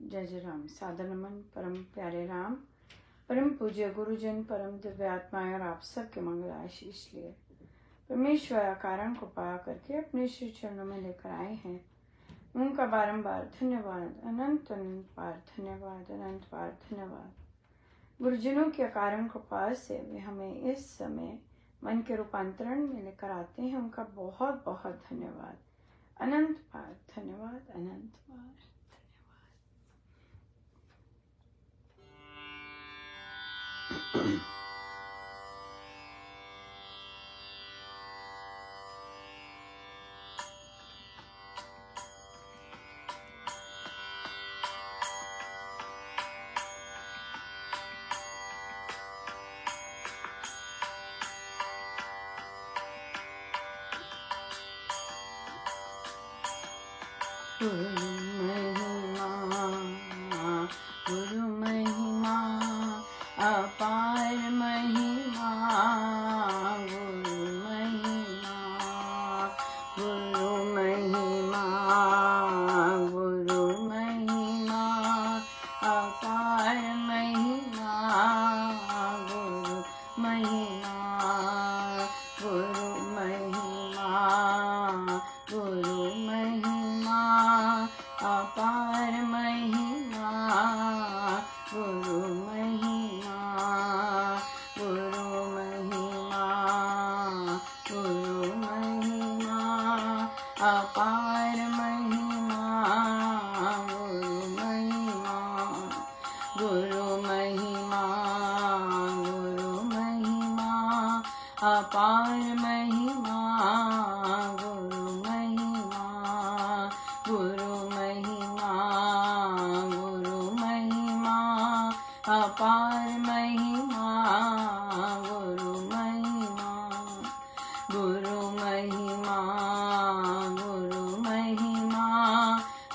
जय जय राम। सादर नमन परम प्यारे राम, परम पूज्य गुरुजन, परम दिव्य आत्माएं और आप सबके मंगल आशीष लिए परमेश्वर कारण को पा करके अपने श्री चरणों में लेकर आए हैं। उनका बारंबार धन्यवाद, अनंत अनंत बार धन्यवाद, अनंत बार धन्यवाद। गुरुजनों के कारण कृपा से वे हमें इस समय मन के रूपांतरण में लेकर आते हैं। उनका बहुत बहुत धन्यवाद, अनंत बार धन्यवाद, अनंत बार धन्यवाद। गुरु महिमा अपार महिमा, गुरु महिमा, गुरु महिमा, गुरु महिमा अपार महिमा, गुरु महिमा, गुरु महिमा, गुरु महिमा अपार महिमा, गुरु महिमा, गुरु महिमा, गुरु महिमा अपार महिमा, गुरु महिमा, गुरु महिमा, गुरु महिमा अपार महिमा, गुरु महिमा, गुरु महिमा, गुरु महिमा अपार महिमा, गुरु महिमा, गुरु महिमा, गुरु महिमा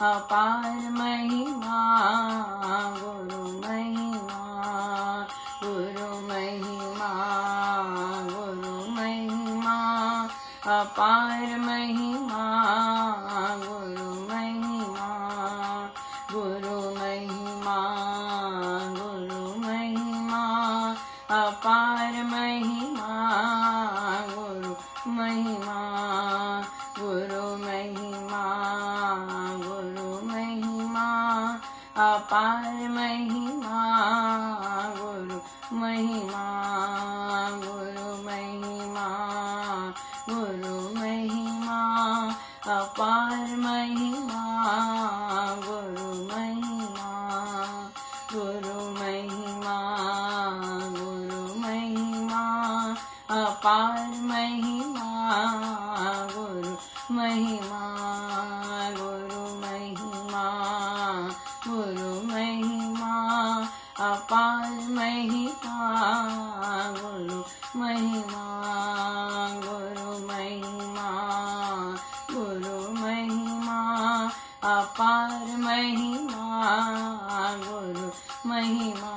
अपार महिमा, गुरु महिमा, गुरु महिमा, गुरु महिमा अपार महिमा, गुरु महिमा, गुरु महिमा, गुरु महिमा अपार महिमा, गुरु महिमा, गुरु महिमा, गुरु महिमा अपार महिमा, गुरु महिमा, गुरु महिमा, गुरु महिमा अपार महिमा, गुरु महिमा, गुरु महिमा, गुरु महिमा अपार महिमा, गुरु महिमा, गुरु महिमा, गुरु महिमा अपार महिमा, गुरु महिमा, गुरु महिमा, गुरु महिमा अपार महिमा, गुरु महिमा,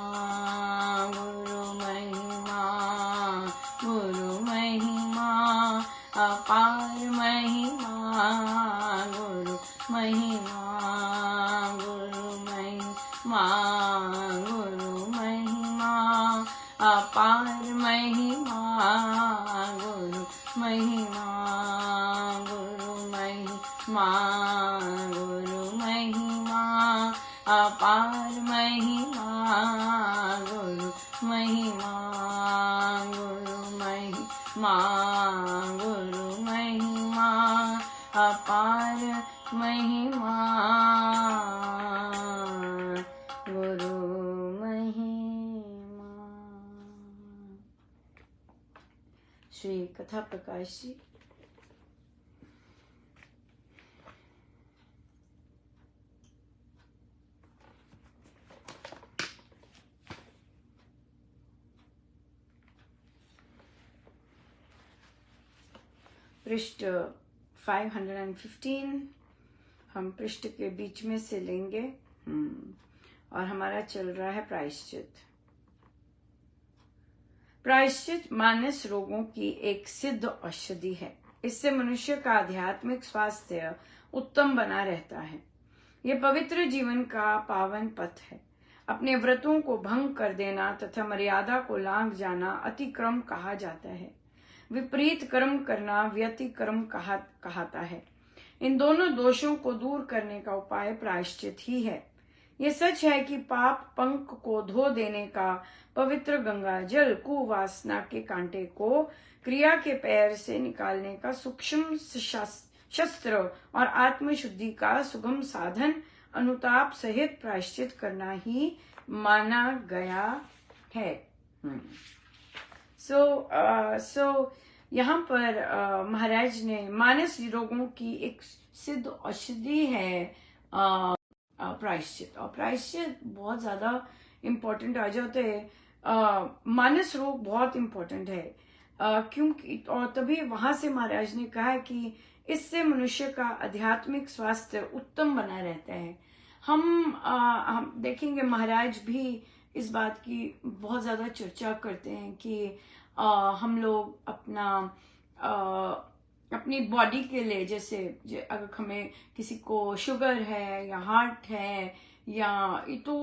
गुरु महिमा, गुरु महिमा अपार महिमा, गुरु महिमा, गुरु महिमा, गुरु महिमा अपार महिमा, गुरु महिमा, गुरु महिमा, गुरु महिमा अपार महिमा, गुरु महिमा, गुरु महिमा, गुरु महिमा अपार महिमा, गुरु महिमा। श्री कथा प्रकाश जी। पृष्ठ 515 हम पृष्ठ के बीच में से लेंगे और हमारा चल रहा है प्रायश्चित। प्रायश्चित मानस रोगों की एक सिद्ध औषधि है। इससे मनुष्य का आध्यात्मिक स्वास्थ्य उत्तम बना रहता है। ये पवित्र जीवन का पावन पथ है। अपने व्रतों को भंग कर देना तथा मर्यादा को लांघ जाना अतिक्रम कहा जाता है। विपरीत कर्म करना व्यतिक्रम कहता है। इन दोनों दोषों को दूर करने का उपाय प्रायश्चित ही है। ये सच है कि पाप पंख को धो देने का पवित्र गंगा जल, कुवासना के कांटे को क्रिया के पैर से निकालने का सूक्ष्म शस्त्र और आत्मशुद्धि का सुगम साधन अनुताप सहित प्रायश्चित करना ही माना गया है। सो यहाँ पर महाराज ने मानस रोगों की एक सिद्ध औषधि है प्रायश्चित। और प्रायश्चित बहुत ज्यादा इम्पोर्टेंट आ जाते हैं। मानस रोग बहुत इम्पोर्टेंट है क्योंकि, और तभी वहां से महाराज ने कहा कि इससे मनुष्य का आध्यात्मिक स्वास्थ्य उत्तम बना रहता है। हम देखेंगे महाराज भी इस बात की बहुत ज्यादा चर्चा करते हैं कि हम लोग अपनी बॉडी के लिए, जैसे अगर हमें किसी को शुगर है या हार्ट है या तो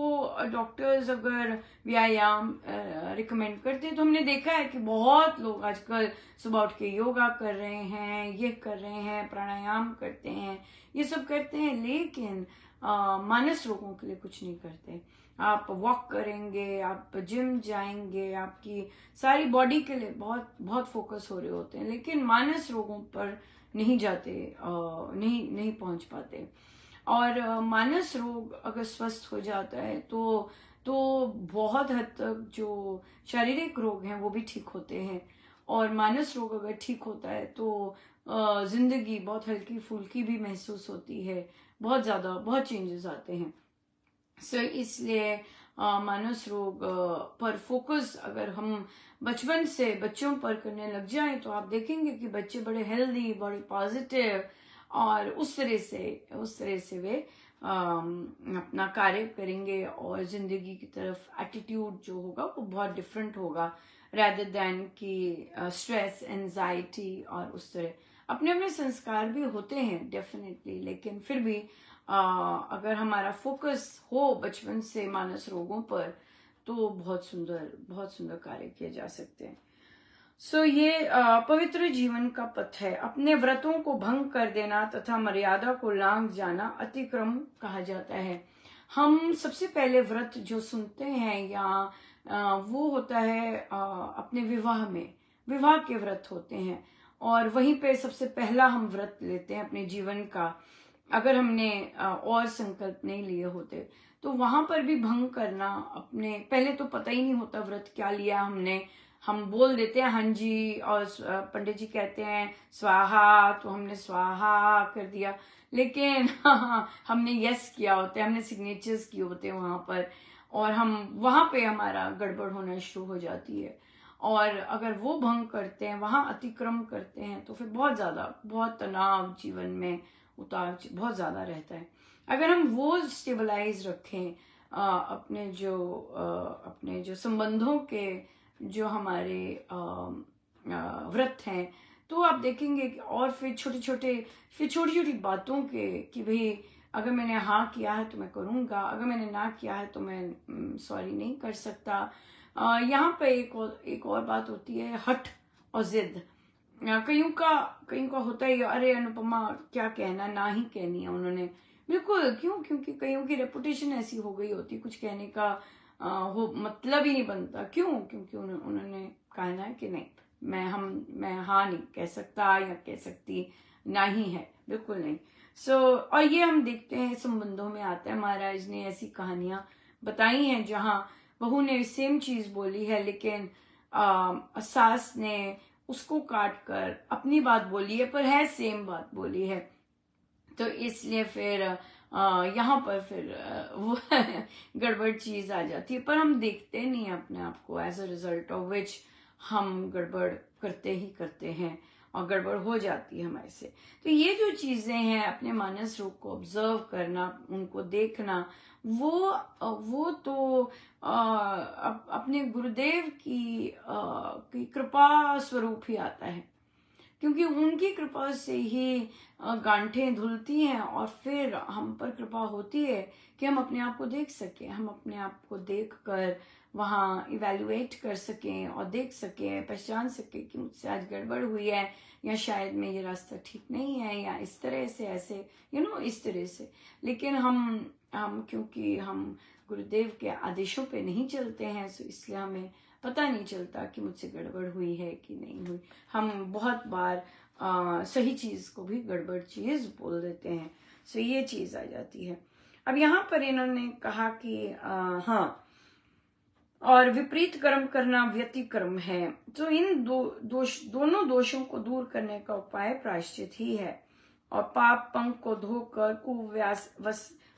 डॉक्टर्स अगर व्यायाम रिकमेंड करते हैं, तो हमने देखा है कि बहुत लोग आजकल सुबह उठ के योगा कर रहे हैं, ये कर रहे हैं, प्राणायाम करते हैं, ये सब करते हैं, लेकिन मानस रोगों के लिए कुछ नहीं करते। आप वॉक करेंगे, आप जिम जाएंगे, आपकी सारी बॉडी के लिए बहुत बहुत फोकस हो रहे होते हैं, लेकिन मानस रोगों पर नहीं जाते, नहीं पहुंच पाते। और मानस रोग अगर स्वस्थ हो जाता है तो बहुत हद तक जो शारीरिक रोग हैं वो भी ठीक होते हैं। और मानस रोग अगर ठीक होता है तो जिंदगी बहुत हल्की फुल्की भी महसूस होती है, बहुत चेंजेस आते हैं। इसलिए मानस रोग पर फोकस अगर हम बचपन से बच्चों पर करने लग जाएं तो आप देखेंगे कि बच्चे बड़े हेल्दी, बड़े पॉजिटिव, और उस तरह से वे अपना कार्य करेंगे और जिंदगी की तरफ एटीट्यूड जो होगा वो बहुत डिफरेंट होगा, rather देन कि स्ट्रेस, एंजाइटी और उस तरह। अपने अपने संस्कार भी होते हैं डेफिनेटली, लेकिन फिर भी अगर हमारा फोकस हो बचपन से मानस रोगों पर तो बहुत सुंदर कार्य किए जा सकते हैं। ये पवित्र जीवन का पथ है। अपने व्रतों को भंग कर देना तथा मर्यादा को लांघ जाना अतिक्रम कहा जाता है। हम सबसे पहले व्रत जो सुनते हैं या वो होता है अपने विवाह के व्रत होते हैं, और वहीं पे सबसे पहला हम व्रत लेते हैं अपने जीवन का। अगर हमने और संकल्प नहीं लिए होते तो वहां पर भी भंग करना, अपने पहले तो पता ही नहीं होता व्रत क्या लिया हमने, हम बोल देते हैं हाँ जी, और पंडित जी कहते हैं स्वाहा, तो हमने स्वाहा कर दिया, लेकिन हमने यस किया होता है, हमने सिग्नेचर्स किए होते हैं वहां पर, और हम वहां पे हमारा गड़बड़ होना शुरू हो जाती है। और अगर वो भंग करते हैं, वहां अतिक्रम करते हैं, तो फिर बहुत तनाव जीवन में, उतार बहुत ज्यादा रहता है। अगर हम वो स्टेबलाइज रखें अपने जो संबंधों के जो हमारे व्रत हैं, तो आप देखेंगे कि और फिर छोटी छोटी बातों के कि भाई अगर मैंने हाँ किया है तो मैं करूंगा, अगर मैंने ना किया है तो मैं सॉरी नहीं कर सकता। यहाँ पे एक और बात होती है, हठ और जिद। कईयों का होता है अरे अनुपमा क्या कहना, ना ही कहनी है उन्होंने, बिल्कुल। क्योंकि कईयों की रेपुटेशन ऐसी हो गई होती है, कुछ कहने का मतलब ही नहीं बनता। क्योंकि उन्होंने कहना है कि नहीं, मैं हाँ नहीं कह सकता या कह सकती, ना ही है, बिल्कुल नहीं। और ये हम देखते हैं संबंधों में आता है। महाराज ने ऐसी कहानियां बताई हैं जहां बहू ने सेम चीज बोली है, लेकिन सास ने उसको काट कर अपनी बात बोली है, पर है सेम बात बोली है। तो इसलिए फिर यहाँ पर फिर वो गड़बड़ चीज आ जाती है, पर हम देखते नहीं अपने आप को, as a result of which हम गड़बड़ करते हैं और गड़बड़ हो जाती है हमारे से। तो ये जो चीजें हैं, अपने मानस रूप को ऑब्जर्व करना, उनको देखना, वो तो अपने गुरुदेव की कृपा स्वरूप ही आता है। क्योंकि उनकी कृपा से ही गांठें धुलती हैं और फिर हम पर कृपा होती है कि हम अपने आप को देख सकें, हम अपने आप को देख कर वहाँ इवेल्युएट कर सकें और देख सकें, पहचान सकें कि मुझसे आज गड़बड़ हुई है, या शायद में ये रास्ता ठीक नहीं है, या इस तरह से ऐसे इस तरह से। लेकिन हम क्योंकि हम गुरुदेव के आदेशों पे नहीं चलते हैं, सो इसलिए हमें पता नहीं चलता कि मुझसे गड़बड़ हुई है कि नहीं हुई। हम बहुत बार सही चीज को भी गड़बड़ चीज बोल देते हैं, सो ये चीज आ जाती है। अब यहाँ पर इन्होंने कहा कि हाँ, और विपरीत कर्म करना व्यतिक्रम है, तो इन दोनों दोषों को दूर करने का उपाय प्रायश्चित ही है। और पाप पंख को धोकर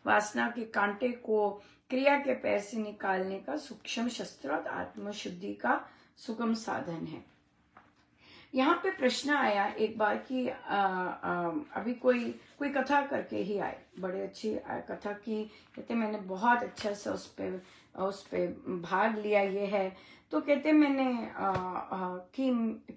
वासना के कांटे को क्रिया के पैर से निकालने का सूक्ष्म शस्त्र और आत्मशुद्धि का सुगम साधन है। यहाँ पे प्रश्न आया एक बार कि अभी कोई कथा करके ही आए, बड़े अच्छी कथा की, कहते मैंने बहुत अच्छा से उस पे भाग लिया ये है। तो कहते मैंने कि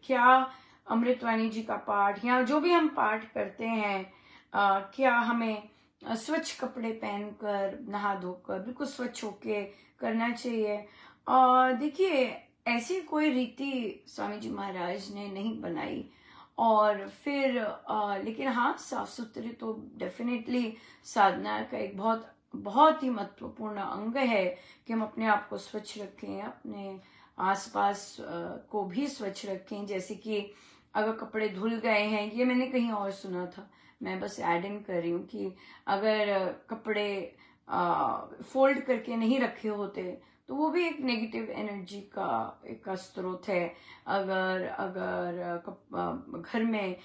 क्या अमृतवाणी जी का पाठ या जो भी हम पाठ करते हैं, क्या हमें स्वच्छ कपड़े पहनकर नहा धोकर बिल्कुल स्वच्छ होके करना चाहिए? देखिए, ऐसी कोई रीति स्वामी जी महाराज ने नहीं बनाई। और फिर लेकिन हाँ, साफ सुथरे तो डेफिनेटली साधना का एक बहुत बहुत ही महत्वपूर्ण अंग है कि हम अपने आप को स्वच्छ रखें, अपने आसपास को भी स्वच्छ रखें। जैसे कि अगर कपड़े धुल गए हैं, ये मैंने कहीं और सुना था, मैं बस ऐड इन कर रही हूँ कि अगर कपड़े फोल्ड करके नहीं रखे होते तो वो भी एक नेगेटिव एनर्जी का स्रोत है। अगर घर में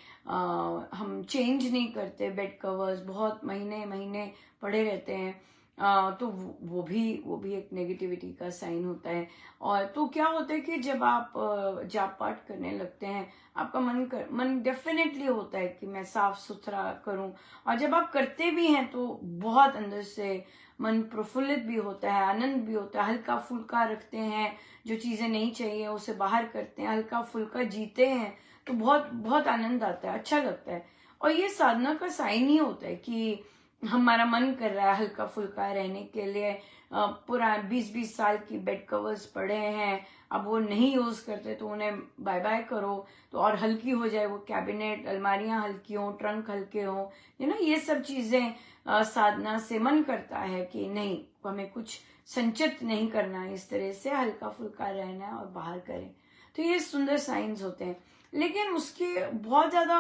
हम चेंज नहीं करते, बेड कवर्स बहुत महीने महीने पड़े रहते हैं, तो वो भी एक नेगेटिविटी का साइन होता है। और तो क्या होता है कि जब आप जाप पाठ करने लगते हैं, आपका मन डेफिनेटली होता है कि मैं साफ सुथरा करूं, और जब आप करते भी हैं तो बहुत अंदर से मन प्रफुल्लित भी होता है, आनंद भी होता है, हल्का फुल्का रखते हैं, जो चीजें नहीं चाहिए उसे बाहर करते हैं, हल्का फुल्का जीते हैं, तो बहुत बहुत आनंद आता है, अच्छा लगता है। और ये साधना का साइन ही होता है कि हमारा मन कर रहा है हल्का फुल्का रहने के लिए। पूरा 20-20 साल की बेड कवर्स पड़े हैं, अब वो नहीं यूज करते तो उन्हें बाय बाय करो, तो और हल्की हो जाए वो कैबिनेट, अलमारियां हल्की हो, ट्रंक हल्के हो, ये सब चीजें साधना से मन करता है कि नहीं, हमें कुछ संचित नहीं करना, इस तरह से हल्का फुल्का रहना है और बाहर करें। तो ये सुंदर साइंस होते हैं। लेकिन उसके बहुत ज्यादा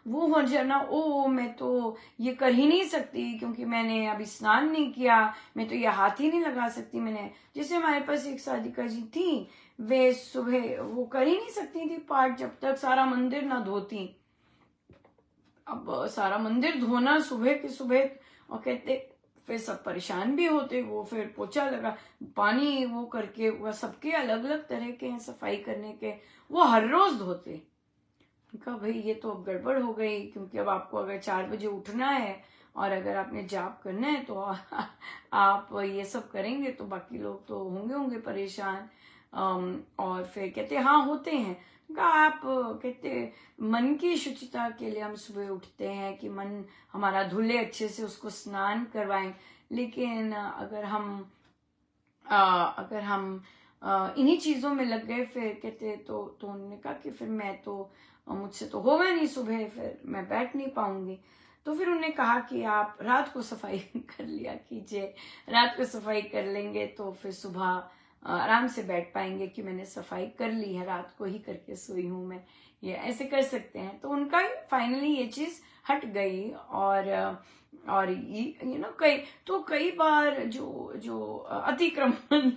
वो हो जाना, ओ मैं तो ये कर ही नहीं सकती क्योंकि मैंने अभी स्नान नहीं किया, मैं तो ये हाथ ही नहीं लगा सकती। मैंने, जैसे हमारे पास एक साधिका जी थी, वे सुबह वो कर ही नहीं सकती थी पाठ जब तक सारा मंदिर ना धोती। अब सारा मंदिर धोना सुबह के सुबह, और कहते फिर सब परेशान भी होते, वो फिर पोछा लगा, पानी वो करके, वो सबके अलग अलग तरह के हैं सफाई करने के, वो हर रोज धोते। कहा भाई ये तो अब गड़बड़ हो गई, क्योंकि अब आपको अगर 4 बजे उठना है और अगर आपने जाप करना है तो आप ये सब करेंगे तो बाकी लोग तो होंगे परेशान। और फिर कहते हाँ होते हैं। आप कहते मन की शुचिता के लिए हम सुबह उठते हैं कि मन हमारा धुले अच्छे से, उसको स्नान करवाएं। लेकिन अगर हम इन्हीं चीजों में लग गए, फिर कहते तो उन्होंने कहा कि फिर मैं तो, मुझसे तो होगा नहीं सुबह, फिर मैं बैठ नहीं पाऊंगी। तो फिर उन्होंने कहा कि आप रात को सफाई कर लिया कीजिए, रात को सफाई कर लेंगे तो फिर सुबह आराम से बैठ पाएंगे कि मैंने सफाई कर ली है, रात को ही करके सोई हूं मैं, ये ऐसे कर सकते हैं। तो उनका फाइनली ये चीज हट गई। और कई बार जो अतिक्रमण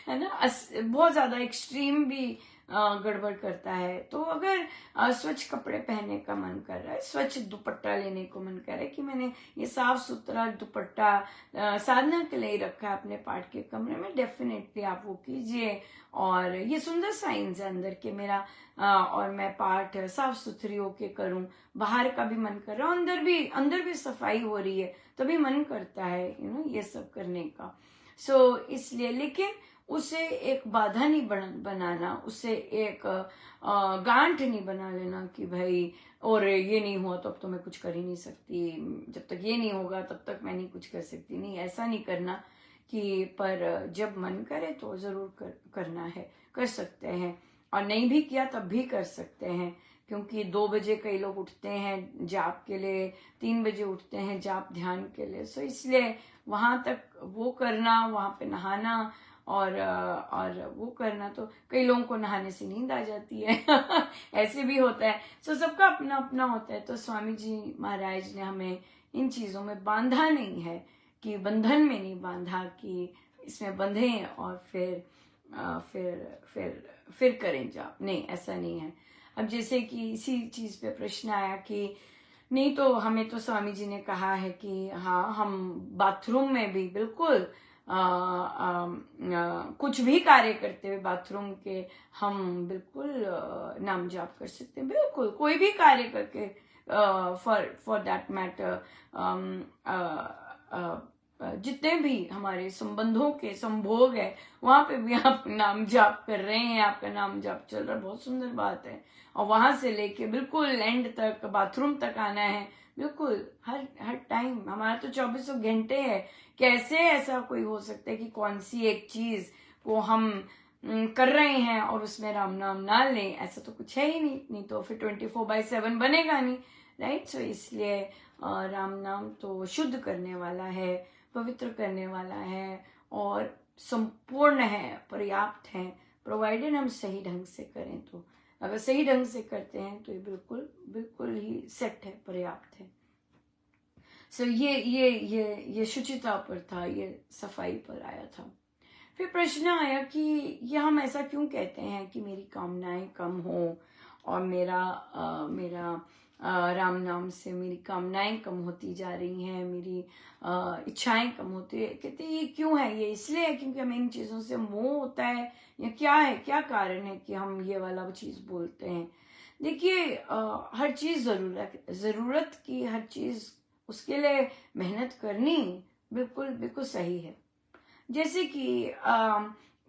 है ना, बहुत ज्यादा एक्सट्रीम भी गड़बड़ करता है। तो अगर स्वच्छ कपड़े पहनने का मन कर रहा है, स्वच्छ दुपट्टा लेने को मन कर रहा है कि मैंने ये साफ सुथरा दुपट्टा साधना के लिए रखा है अपने पाठ के कमरे में, डेफिनेटली आप वो कीजिए। और ये सुंदर साइंस है अंदर के मेरा, और मैं पाठ साफ सुथरी होके करूं, बाहर का भी मन कर रहा है, अंदर भी सफाई हो रही है, तभी मन करता है ये सब करने का। इसलिए, लेकिन उसे एक बाधा नहीं बनाना, उसे एक गांठ नहीं बना लेना कि भाई और ये नहीं हुआ तो अब तो मैं कुछ कर ही नहीं सकती, जब तक ये नहीं होगा तब तक मैं नहीं कुछ कर सकती। नहीं, ऐसा नहीं करना कि पर जब मन करे तो जरूर करना है, कर सकते हैं, और नहीं भी किया तब भी कर सकते हैं, क्योंकि 2 बजे कई लोग उठते हैं जाप के लिए, 3 बजे उठते हैं जाप ध्यान के लिए। इसलिए वहां तक वो करना, वहां पे नहाना और वो करना, तो कई लोगों को नहाने से नींद आ जाती है ऐसे भी होता है। सबका अपना अपना होता है। तो स्वामी जी महाराज ने हमें इन चीजों में बांधा नहीं है, कि बंधन में नहीं बांधा कि इसमें बंधे और फिर करें जाप, नहीं, ऐसा नहीं है। अब जैसे कि इसी चीज पे प्रश्न आया कि नहीं, तो हमें तो स्वामी जी ने कहा है कि हाँ, हम बाथरूम में भी बिल्कुल कुछ भी कार्य करते हुए बाथरूम के हम बिल्कुल नाम जाप कर सकते हैं, बिल्कुल कोई भी कार्य करके, फॉर दैट मैटर जितने भी हमारे संबंधों के संभोग है वहां पे भी आप नाम जाप कर रहे हैं, आपका नाम जाप चल रहा है, बहुत सुंदर बात है। और वहां से लेके बिल्कुल एंड तक, बाथरूम तक आना है, बिल्कुल हर टाइम। हमारा तो 24 घंटे है, कैसे ऐसा कोई हो सकता है कि कौन सी एक चीज को हम कर रहे हैं और उसमें राम नाम ना लें, ऐसा तो कुछ है ही नहीं तो फिर 24/7 बनेगा नहीं, राइट। इसलिए राम नाम तो शुद्ध करने वाला है, पवित्र करने वाला है और संपूर्ण है, पर्याप्त है, प्रोवाइडेड हम सही ढंग से करें तो। अगर सही ढंग से करते हैं तो ये बिल्कुल बिल्कुल ही सेट है, पर्याप्त है। ये शुचिता पर था, ये सफाई पर आया था। फिर प्रश्न आया कि ये हम ऐसा क्यों कहते हैं कि मेरी कामनाएं कम हो और मेरा राम नाम से मेरी कामनाएं कम होती जा रही हैं, मेरी इच्छाएं कम होती है। कहते ये क्यों है? ये इसलिए है क्योंकि हमें इन चीजों से मोह होता है, या क्या है, क्या कारण है कि हम ये वाला चीज बोलते हैं? देखिए, हर चीज जरूरत की हर चीज, उसके लिए मेहनत करनी बिल्कुल बिल्कुल सही है। जैसे कि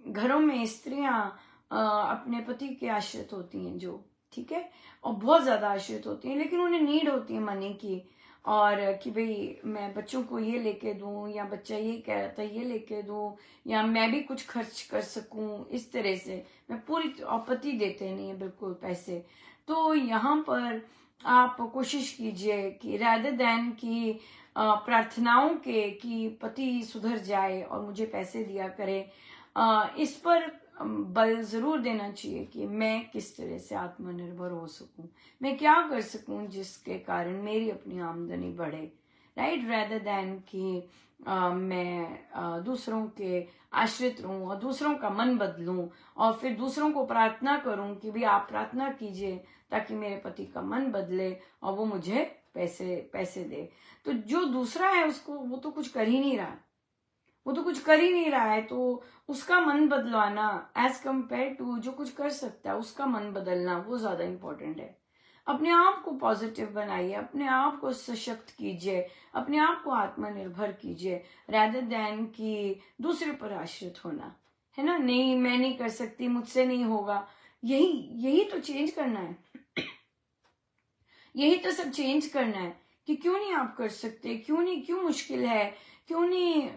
घरों में स्त्रियां अपने पति के आश्रित होती हैं, जो ठीक है, और बहुत ज्यादा आश्रित होती हैं, लेकिन उन्हें नीड होती है मनी की, और कि भाई मैं बच्चों को ये लेके दूं, या बच्चा ये कह रहा था ये लेके दूं, या मैं भी कुछ खर्च कर सकूं, इस तरह से मैं पूरी, और पति देते नहीं है बिल्कुल पैसे। तो यहाँ पर आप कोशिश कीजिए कि rather than कि प्रार्थनाओं के कि पति सुधर जाए और मुझे पैसे दिया करे, इस पर बल जरूर देना चाहिए कि मैं किस तरह से आत्मनिर्भर हो सकूं, मैं क्या कर सकूं जिसके कारण मेरी अपनी आमदनी बढ़े, राइट। rather than कि मैं दूसरों के आश्रित रहूं और दूसरों का मन बदलूं और फिर दूसरों को प्रार्थना करूं कि भी आप प्रार्थना कीजिए ताकि मेरे पति का मन बदले और वो मुझे पैसे दे। तो जो दूसरा है उसको, वो तो कुछ कर ही नहीं रहा, वो तो कुछ कर ही नहीं रहा है, तो उसका मन बदलवाना एज कंपेयर टू जो कुछ कर सकता है उसका मन बदलना, वो ज्यादा इंपॉर्टेंट है। अपने आप को पॉजिटिव बनाइए, अपने आप को सशक्त कीजिए, अपने आप को आत्मनिर्भर कीजिए, rather than कि दूसरे पर आश्रित होना, है ना। नहीं, मैं नहीं कर सकती, मुझसे नहीं होगा, यही तो चेंज करना है यही तो सब चेंज करना है कि क्यों नहीं आप कर सकते, क्यों मुश्किल है, क्यों नहीं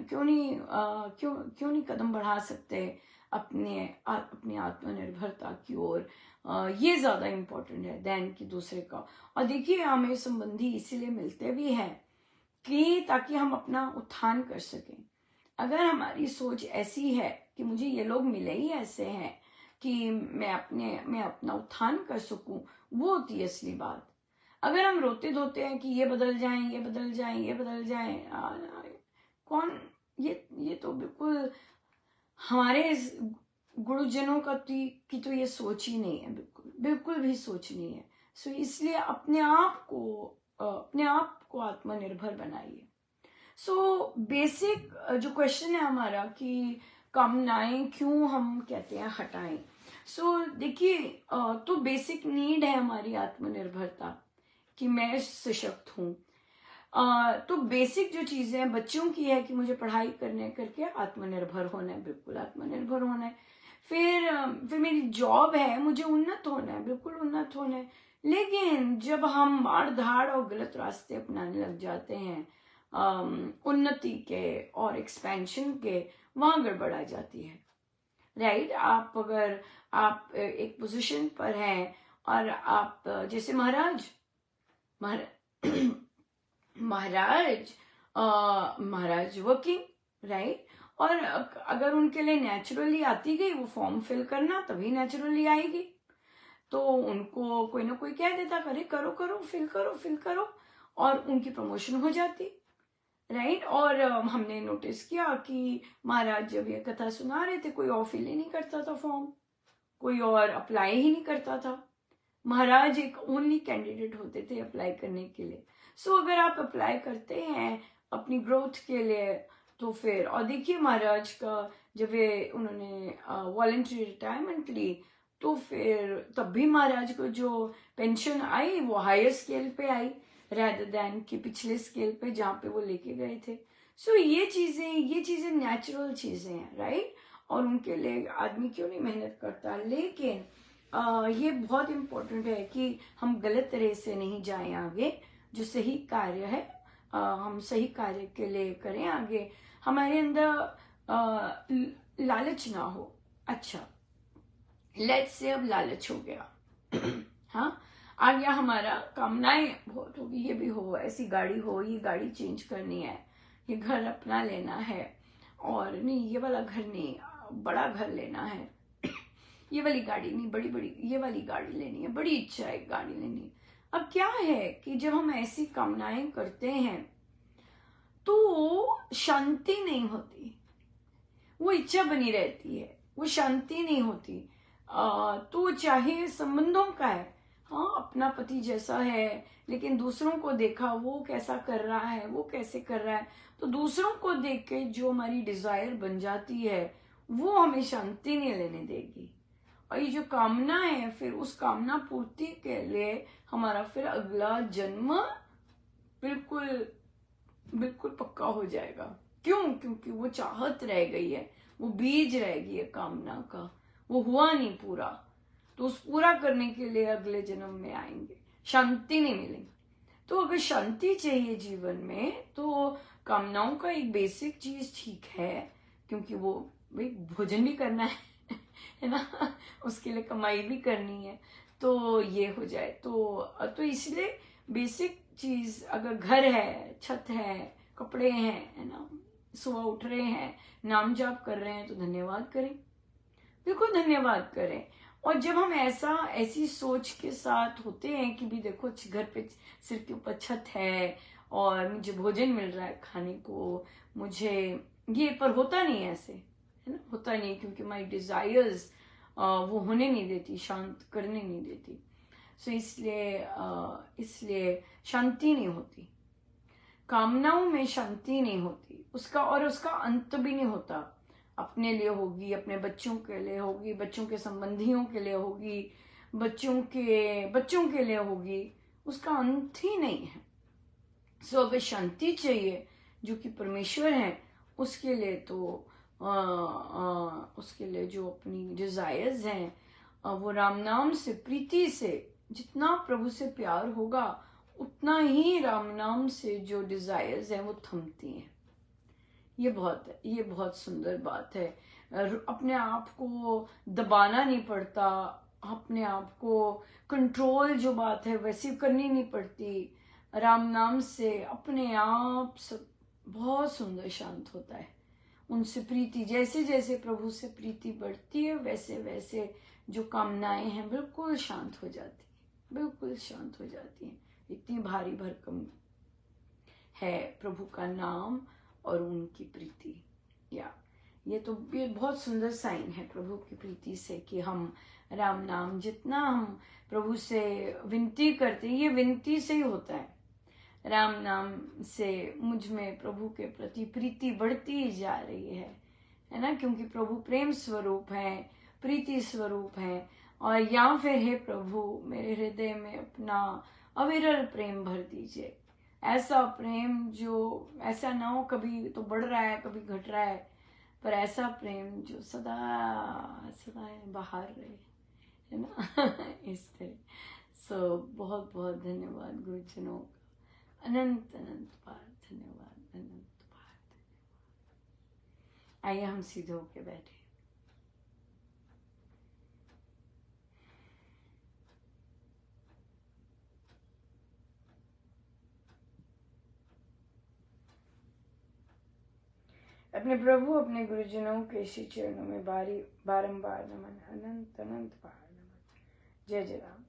कदम बढ़ा सकते अपनी आत्मनिर्भरता की ओर। ये ज्यादा इम्पोर्टेंट है देन कि दूसरे का। और देखिए, हमें संबंधी इसीलिए मिलते भी हैं कि ताकि हम अपना उत्थान कर सकें। अगर हमारी सोच ऐसी है कि मुझे ये लोग मिले ही ऐसे हैं कि मैं अपना उत्थान कर सकूं, वो होती है असली बात। अगर हम रोते धोते हैं कि ये बदल जाएं, ये बदल जाएं, ये बदल जाएं, कौन, ये तो बिल्कुल हमारे गुरुजनों की तो ये सोच ही नहीं है, बिल्कुल भी सोच नहीं है। इसलिए अपने आप को आत्मनिर्भर बनाइए। बेसिक जो क्वेश्चन है हमारा कि कामनाएं क्यों हम कहते हैं हटाएं। देखिए, तो बेसिक नीड है हमारी आत्मनिर्भरता, कि मैं सशक्त हूं। तो बेसिक जो चीजें हैं बच्चों की है कि मुझे पढ़ाई करने करके आत्मनिर्भर होना है, बिल्कुल आत्मनिर्भर होना है। फिर मेरी जॉब है, मुझे उन्नत होना है, बिल्कुल उन्नत होना है। लेकिन जब हम मार धाड़ और गलत रास्ते अपनाने लग जाते हैं उन्नति के और एक्सपेंशन के, वहां गड़बड़ आ जाती है, राइट। अगर आप एक पोजीशन पर हैं और आप जैसे महाराज महाराज वर्किंग, राइट। और अगर उनके लिए नेचुरली आती गई वो फॉर्म फिल करना, तभी नेचुरली आएगी। तो उनको कोई ना कोई कह देता, करे करो करो फिल करो, और उनकी प्रमोशन हो जाती, राइट। और हमने नोटिस किया कि महाराज जब ये कथा सुना रहे थे, कोई और फिल ही नहीं करता था फॉर्म, कोई और अप्लाई ही नहीं करता था। महाराज एक ओनली कैंडिडेट होते थे अप्लाई करने के लिए। सो अगर आप अप्लाई करते हैं अपनी ग्रोथ के लिए, तो फिर, और देखिए महाराज का जब ये उन्होंने वॉलंटरी रिटायरमेंट ली, तो फिर तब भी महाराज को जो पेंशन आई वो हायर स्केल पे आई rather than कि पिछले स्केल पे जहाँ पे वो लेके गए थे। सो ये चीजें नेचुरल चीजें हैं, राइट। और उनके लिए आदमी क्यों नहीं मेहनत करता, लेकिन ये बहुत इम्पोर्टेंट है कि हम गलत तरह से नहीं जाएं आगे। जो सही कार्य है हम सही कार्य के लिए करें आगे, हमारे अंदर लालच ना हो। अच्छा, लेट्स से अब लालच हो गया हाँ, आ गया हमारा, कामनाएं बहुत होगी, ये भी हो, ऐसी गाड़ी हो, ये गाड़ी चेंज करनी है, ये घर अपना लेना है, और नहीं ये वाला घर नहीं, बड़ा घर लेना है, ये वाली गाड़ी नहीं, बड़ी ये वाली गाड़ी लेनी है, बड़ी इच्छा है गाड़ी लेनी। अब क्या है कि जब हम ऐसी कामनाएं करते हैं तो शांति नहीं होती, वो इच्छा बनी रहती है, वो शांति नहीं होती। तो चाहे संबंधों का है, हाँ अपना पति जैसा है, लेकिन दूसरों को देखा वो कैसा कर रहा है, वो कैसे कर रहा है, तो दूसरों को देख के जो हमारी डिजायर बन जाती है वो हमें शांति नहीं लेने देगी। और ये जो कामना है, फिर उस कामना पूर्ति के लिए हमारा फिर अगला जन्म बिल्कुल बिल्कुल पक्का हो जाएगा। क्यों? क्योंकि वो चाहत रह गई है, वो बीज रह गई है कामना का, वो हुआ नहीं पूरा। तो उस पूरा करने के लिए अगले जन्म में आएंगे, शांति नहीं मिलेगी। तो अगर शांति चाहिए जीवन में, तो कामनाओं का एक बेसिक चीज ठीक है, क्योंकि वो भाई भोजन भी करना है ना, उसके लिए कमाई भी करनी है, तो ये हो जाए तो इसलिए बेसिक चीज, अगर घर है, छत है, कपड़े हैं, है ना, सुबह उठ रहे हैं, नाम जाप कर रहे हैं, तो धन्यवाद करें, बिल्कुल धन्यवाद करें। और जब हम ऐसी सोच के साथ होते हैं कि भी देखो घर पे सिर के ऊपर छत है और मुझे भोजन मिल रहा है खाने को, मुझे ये, पर होता नहीं ऐसे, है ना, होता नहीं, क्योंकि माई डिजायर्स वो होने नहीं देती, शांत करने नहीं देती। सो इसलिए शांति नहीं होती, कामनाओं में शांति नहीं होती, उसका अंत भी नहीं होता। अपने लिए होगी, अपने बच्चों के लिए होगी, बच्चों के संबंधियों के लिए होगी, बच्चों के लिए होगी, उसका अंत ही नहीं है। सो अगर शांति चाहिए जो कि परमेश्वर है, उसके लिए तो उसके लिए जो अपनी डिजायर्स हैं, वो राम नाम से, प्रीति से, जितना प्रभु से प्यार होगा उतना ही राम नाम से जो डिजायर्स हैं वो थमती हैं। ये बहुत सुंदर बात है। अपने आप को दबाना नहीं पड़ता, अपने आप को कंट्रोल, जो बात है वैसी करनी नहीं पड़ती। राम नाम से अपने आप सब बहुत सुंदर शांत होता है। उनसे प्रीति, जैसे जैसे प्रभु से प्रीति बढ़ती है, वैसे वैसे जो कामनाएं हैं बिल्कुल शांत हो जाती है, बिल्कुल शांत हो जाती हैं। इतनी भारी भरकम है प्रभु का नाम और उनकी प्रीति। ये बहुत सुंदर साइन है प्रभु की प्रीति से, कि हम राम नाम जितना हम प्रभु से विनती करते हैं, ये विनती से ही होता है। राम नाम से मुझ में प्रभु के प्रति प्रीति बढ़ती ही जा रही है ना, क्योंकि प्रभु प्रेम स्वरूप है, प्रीति स्वरूप है। और या फिर हे प्रभु, मेरे हृदय में अपना अविरल प्रेम भर दीजिए, ऐसा प्रेम जो ऐसा ना हो, कभी तो बढ़ रहा है कभी घट रहा है, पर ऐसा प्रेम जो सदा सदा बाहर रहे, है ना। इस तरह। सो बहुत बहुत धन्यवाद गुरुजनों का, अनंत अनंत बार धन्यवाद, अनंत बार धन्यवाद। आइए हम सीधे होके बैठे। अपने प्रभु अपने गुरुजनों के श्री चरणों में बारंबार नमन, अनंत अनंत बार नमन। जय जय राम।